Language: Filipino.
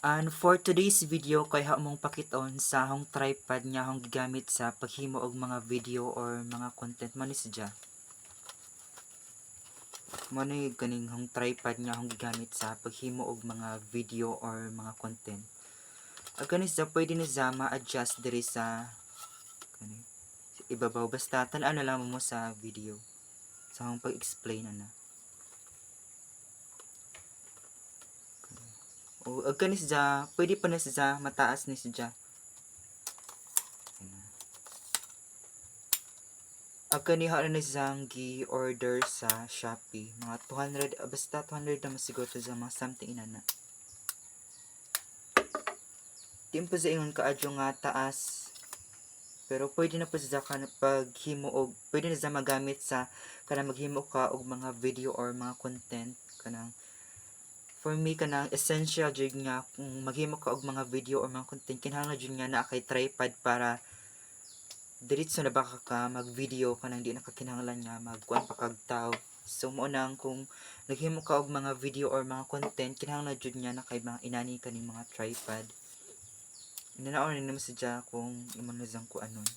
And for today's video kay mong pakiton sa akong tripod nga akong gigamit sa paghimo og mga video or mga content man ni siya. Mo ni ganing hong tripod nga akong gigamit sa paghimo og mga video or mga content. Kani siya pwede ni siya ma-adjust diri sa kani ibabaw basta tan-aw na lang mo sa video. Sa akong pag-explain ana. O kani siya pwede pa na siya mataas ni siya. Kaniha na siyang gi-order sa Shopee. Mga 200, basta 200 naman siguro sa mga something inana. Timpo sa ingon kaadyo nga taas. Pero pwede na po siya ka paghimo og pwede na siya magamit sa kanang maghimo ka og mga video or mga content kanang for me kanang essential jud nga kung maghimo ka og mga video or mga content kinahanglan jud nga naa kay tripod para diretso na baka ka mag-video ka nang di nakakinahanglan nga magkuan pa kag tao. So mo nang kung naghimo ka og mga video or mga content kinahanglan jud nga na kay mga inani kaning mga tripod. Inanaon ni mo sadya kung imo na ko anon.